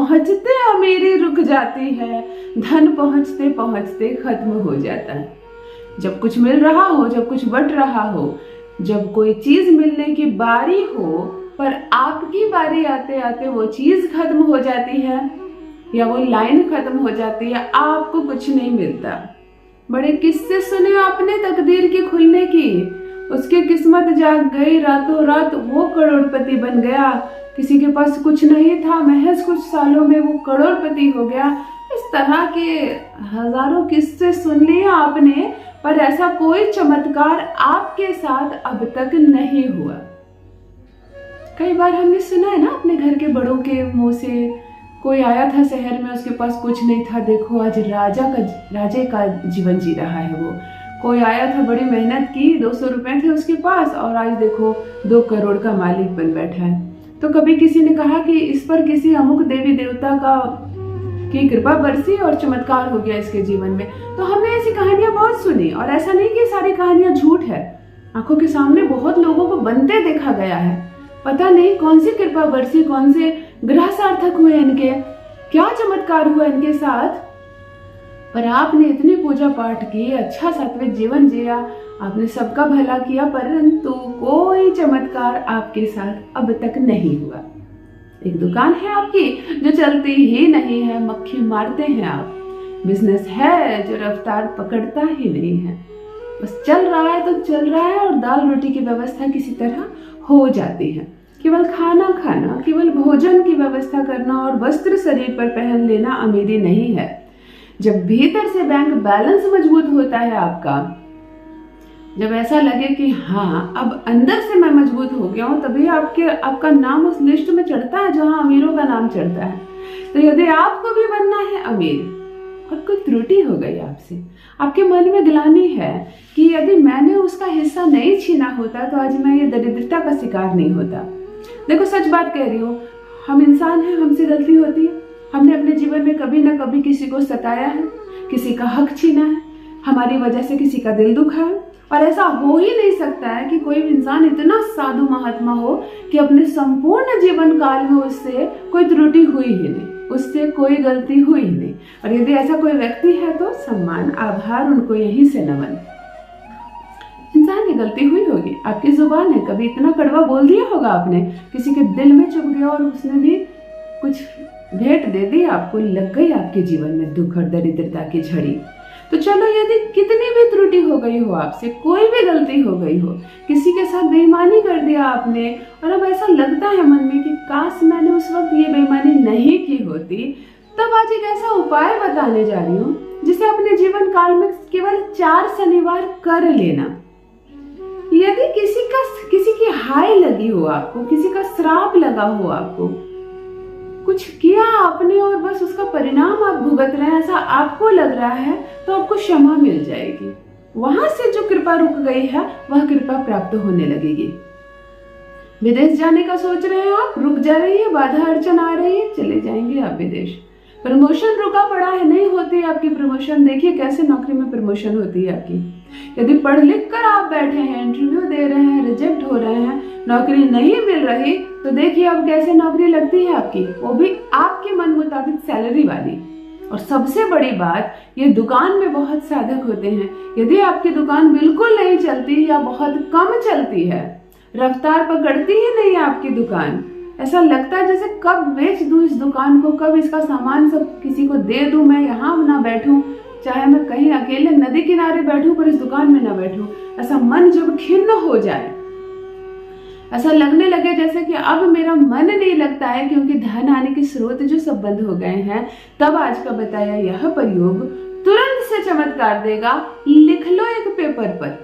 पहुंचते अमीरी रुक जाती है, धन पहुंचते पहुंचते खत्म हो जाता है। जब कुछ मिल रहा हो, जब कुछ बट रहा हो, जब कोई चीज मिलने की बारी हो, पर आपकी बारी आते आते वो चीज खत्म हो जाती है या वो लाइन खत्म हो जाती है, आपको कुछ नहीं मिलता। बड़े किस्से सुने आपने तकदीर की खुलने की। उसकी किस्मत जाग गई, रातों रात वो करोड़पति बन गया। किसी के पास कुछ नहीं था, महज कुछ सालों में वो करोड़पति हो गया। इस तरह के हजारों किस्से सुन लिए आपने, पर ऐसा कोई चमत्कार आपके साथ अब तक नहीं हुआ। कई बार हमने सुना है ना अपने घर के बड़ों के मुंह से, कोई आया था शहर में, उसके पास कुछ नहीं था, देखो आज राजे का जीवन जी रहा है वो। कोई आया था, बड़ी मेहनत की, 200 रुपए थे उसके पास और आज देखो 2 करोड़ का मालिक बन बैठा है। तो कभी किसी ने कहा कि इस पर किसी अमुक देवी देवता की कृपा बरसी और चमत्कार हो गया इसके जीवन में। तो हमने ऐसी कहानियां बहुत सुनी, और ऐसा नहीं कि सारी कहानियां झूठ है। आंखों के सामने बहुत लोगों को बनते देखा गया है। पता नहीं कौन सी कृपा बरसी, कौन से ग्रह सार्थक हुए इनके, क्या चमत्कार हुआ इनके साथ। पर आपने इतनी पूजा पाठ की, अच्छा सात्विक जीवन जिया, आपने सबका भला किया, परंतु कोई चमत्कार आपके साथ अब तक नहीं हुआ। एक दुकान है आपकी जो चलती ही नहीं है, मक्खी मारते हैं आप। बिजनेस है जो रफ्तार पकड़ता ही नहीं है, बस चल रहा है तो चल रहा है, और दाल रोटी की व्यवस्था किसी तरह हो जाती है। केवल खाना खाना, केवल भोजन की व्यवस्था करना और वस्त्र शरीर पर पहन लेना अमीरी नहीं है। जब भीतर से बैंक बैलेंस मजबूत होता है आपका, जब ऐसा लगे कि हाँ अब अंदर से मैं मजबूत हो गया हूँ, तभी आपका नाम उस लिस्ट में चढ़ता है जहाँ अमीरों का नाम चढ़ता है। तो यदि आपको भी बनना है अमीर और कोई त्रुटि हो गई आपसे, आपके मन में ग्लानि है कि यदि मैंने उसका हिस्सा नहीं छीना होता तो आज मैं ये दरिद्रता का शिकार नहीं होता। देखो सच बात कह रही हूँ, हम इंसान हैं, हमसे गलती होती है। हमने अपने जीवन में कभी ना कभी किसी को सताया है, किसी का हक छीना है, हमारी वजह से किसी का दिल दुखा है। और ऐसा हो ही नहीं सकता है कि कोई इंसान इतना साधु महात्मा हो कि अपने संपूर्ण जीवन काल में उससे कोई त्रुटि हुई ही नहीं, उससे कोई गलती हुई ही नहीं। और यदि ऐसा कोई व्यक्ति है तो सम्मान, आभार, उनको यहीं से नमन। इंसान की गलती हुई होगी, आपकी जुबान है, कभी इतना कड़वा बोल दिया होगा आपने, किसी के दिल में चुभ गया और उसने भी कुछ भेंट दे दी आपको, लग गई आपके जीवन में दुख और दरिद्रता की झड़ी। तो चलो यदि कितनी भी त्रुटि हो गई हो आपसे, कोई भी गलती हो गई हो, किसी के साथ बेईमानी कर दिया आपने, और अब ऐसा लगता है मन में कि काश मैंने उस वक्त ये बेईमानी नहीं की होती, तब आज एक ऐसा उपाय बताने जा रही हूँ जिसे अपने जीवन काल में केवल 4 शनिवार कर लेना। यदि किसी की हाय लगी हो आपको, किसी का श्राप लगा हो आपको, कुछ किया आपने और बस उसका परिणाम आप भुगत रहे हैं, ऐसा आपको लग रहा है, तो आपको क्षमा मिल जाएगी। वहां से जो कृपा रुक गई है वह कृपा प्राप्त होने लगेगी। विदेश जाने का सोच रहे हैं आप, रुक जा रही है, बाधा अड़चन आ रही है, चले जाएंगे आप विदेश। प्रमोशन रुका पड़ा है, नहीं होती आपकी प्रमोशन, देखिए कैसे नौकरी में प्रमोशन होती है आपकी। यदि पढ़ लिख कर आप बैठे हैं, इंटरव्यू दे रहे हैं, रिजेक्ट हो रहे हैं, नौकरी नहीं मिल रही, तो देखिए अब कैसे नौकरी लगती है आपकी, वो भी आपके मन मुताबिक सैलरी वाली। और सबसे बड़ी बात, ये दुकान में बहुत साधक होते हैं। यदि आपकी दुकान बिल्कुल नहीं चलती या बहुत कम चलती है, रफ्तार पकड़ती ही नहीं है आपकी दुकान, ऐसा लगता है जैसे कब बेच दूं इस दुकान को, कब इसका सामान सब किसी को दे दूं, मैं यहाँ ना बैठूं, चाहे मैं कहीं अकेले नदी किनारे बैठूं पर इस दुकान में ना बैठूं। ऐसा मन जब खिन्न हो जाए, ऐसा लगने लगे जैसे कि अब मेरा मन नहीं लगता है क्योंकि धन आने के स्रोत जो सब बंद हो गए हैं, तब आज का बताया यह प्रयोग तुरंत से चमत्कार देगा। लिख लो एक पेपर पर,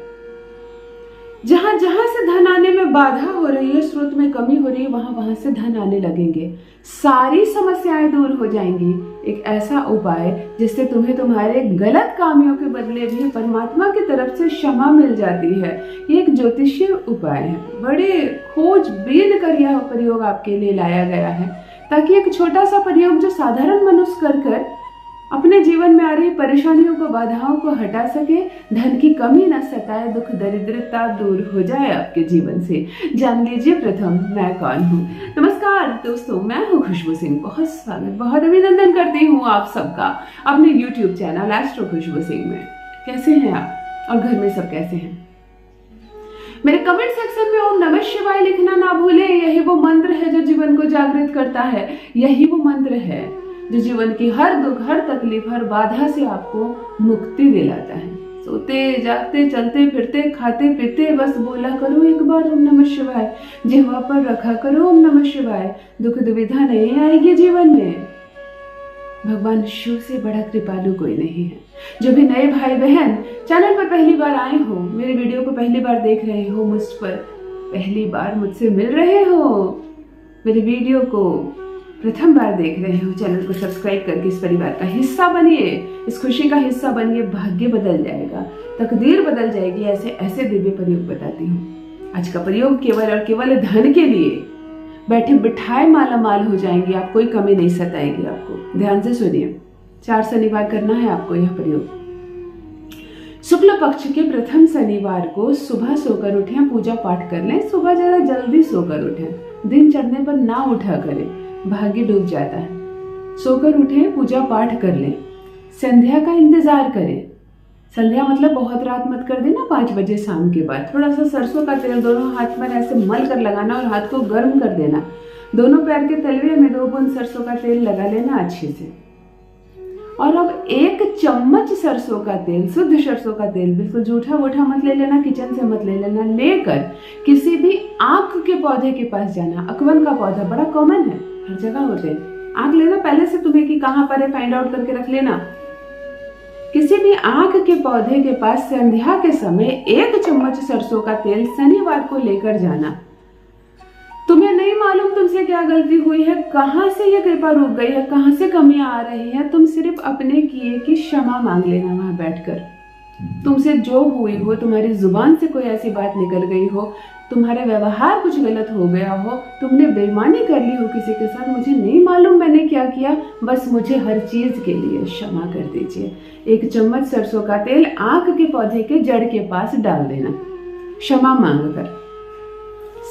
जहां जहां से धन आने में बाधा हो रही है, स्रोत में कमी हो रही है, वहां वहां से धन आने लगेंगे, सारी समस्याएं दूर हो जाएंगी। एक ऐसा उपाय जिससे तुम्हें तुम्हारे गलत कामियों के बदले भी परमात्मा की तरफ से क्षमा मिल जाती है। ये एक ज्योतिषीय उपाय है, बड़े खोजबीन कर यह प्रयोग आपके लिए लाया गया है, ताकि एक छोटा सा प्रयोग जो साधारण मनुष्य कर अपने जीवन में आ रही परेशानियों को, बाधाओं को हटा सके, धन की कमी न सताए, दुख दरिद्रता दूर हो जाए आपके जीवन से। जान लीजिए प्रथम मैं कौन हूँ। नमस्कार दोस्तों, मैं हूँ खुशबू सिंह। बहुत स्वागत, बहुत अभिनंदन करती हूँ आप सबका अपने YouTube चैनल एस्ट्रो खुशबू सिंह में। कैसे हैं आप और घर में सब कैसे हैं? मेरे कमेंट सेक्शन में ओम नमः शिवाय लिखना ना भूलें। यही वो मंत्र है जो जीवन को जागृत करता है। यही वो मंत्र है जो जीवन की हर दुख, हर तकलीफ, हर बाधा से आपको मुक्ति दिलाता है। सोते जागते, चलते फिरते, खाते पीते बस बोला करो एक बार ओम नमः शिवाय। जिह्वा पर रखा करो ओम नमः शिवाय। दुख दुविधा नहीं आएगी जीवन में। भगवान शिव से बड़ा कृपालु कोई नहीं है। जो भी नए भाई बहन चैनल पर पहली बार आए हो, मेरे वीडियो को पहली बार देख रहे हो, मुझ पर पहली बार मुझसे मिल रहे हो, मेरे वीडियो को प्रथम बार देख रहे हो, चैनल को सब्सक्राइब करके इस परिवार का हिस्सा बनिए, इस खुशी का हिस्सा बनिए। भाग्य बदल जाएगा, तकदीर बदल जाएगी। ऐसे ऐसे दिव्य प्रयोग बताती हूँ। आज का प्रयोग केवल और केवल धन के लिए। बैठे बिठाए माला माल हो जाएंगे आप, कोई कमी नहीं सताएगी आपको। ध्यान से सुनिए। 4 शनिवार करना है आपको यह प्रयोग। शुक्ल पक्ष के प्रथम शनिवार को सुबह सोकर उठें, पूजा पाठ कर लें। सुबह जरा जल्दी सोकर उठें, दिन चढ़ने पर ना उठा करें, भाग्य डूब जाता है। सोकर उठें, पूजा पाठ कर लें। संध्या का इंतजार करें। संध्या मतलब बहुत रात मत कर देना, 5 बजे शाम के बाद। थोड़ा सा सरसों का तेल दोनों हाथ में ऐसे मल कर लगाना और हाथ को गर्म कर देना। दोनों पैर के तलवे में 2 बूंद सरसों का तेल लगा लेना अच्छे से। और अब 1 चम्मच सरसों का तेल, शुद्ध सरसों का तेल, बिल्कुल जूठा वूठा मत ले लेना, किचन से मत ले लेना। लेकर किसी भी आंख के पौधे के पास जाना। अकवन का पौधा बड़ा कॉमन है, हर जगह होते हैं। आंख लेना पहले से तुम्हें कि कहाँ पर है, फाइंड आउट करके रख लेना। किसी भी आंख के पौधे के पास संध्या के समय 1 चम्मच सरसों का तेल शनिवार को लेकर जाना। तुम्हें नहीं मालूम तुमसे क्या गलती हुई है, कहां से ये कृपा रुक गई है, कहां से कमियां आ रही है। तुम सिर्फ अपने किए की क्षमा मांग लेना वहां बैठकर। तुमसे जो हुई हो, तुम्हारी जुबान से कोई ऐसी बात निकल गई हो, तुम्हारा व्यवहार कुछ गलत हो गया हो, तुमने बेईमानी कर ली हो किसी के साथ, मुझे नहीं मालूम मैंने क्या किया, बस मुझे हर चीज के लिए क्षमा कर दीजिए। 1 चम्मच सरसों का तेल आंख के पौधे के जड़ के पास डाल देना, क्षमा मांग कर।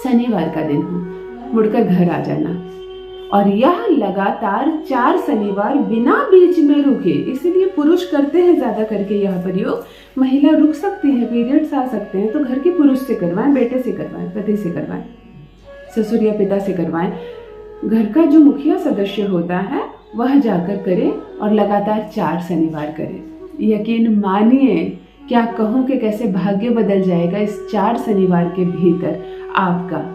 शनिवार का दिन हो, मुड़कर घर आ जाना। और यह लगातार 4 शनिवार बिना बीच में रुके। इसलिए पुरुष करते हैं ज्यादा करके यह प्रयोग। महिला रुक सकती है, पीरियड्स आ सकते हैं, तो घर के पुरुष से करवाएं, बेटे से करवाएं, पति से करवाएं, ससुर या पिता से करवाएं। घर का जो मुखिया सदस्य होता है वह जाकर करे और लगातार 4 शनिवार करे। यकीन मानिए, क्या कहूँ कि कैसे भाग्य बदल जाएगा। इस 4 शनिवार के भीतर आपका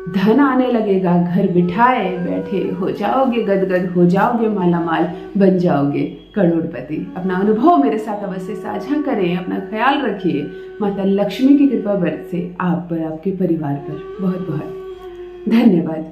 धन आने लगेगा। घर बिठाए बैठे हो जाओगे, गदगद हो जाओगे, मालामाल बन जाओगे, करोड़पति। अपना अनुभव मेरे साथ अवश्य साझा करें, अपना ख्याल रखिए। माता लक्ष्मी की कृपा बरसे आप पर, आपके परिवार पर। बहुत बहुत धन्यवाद।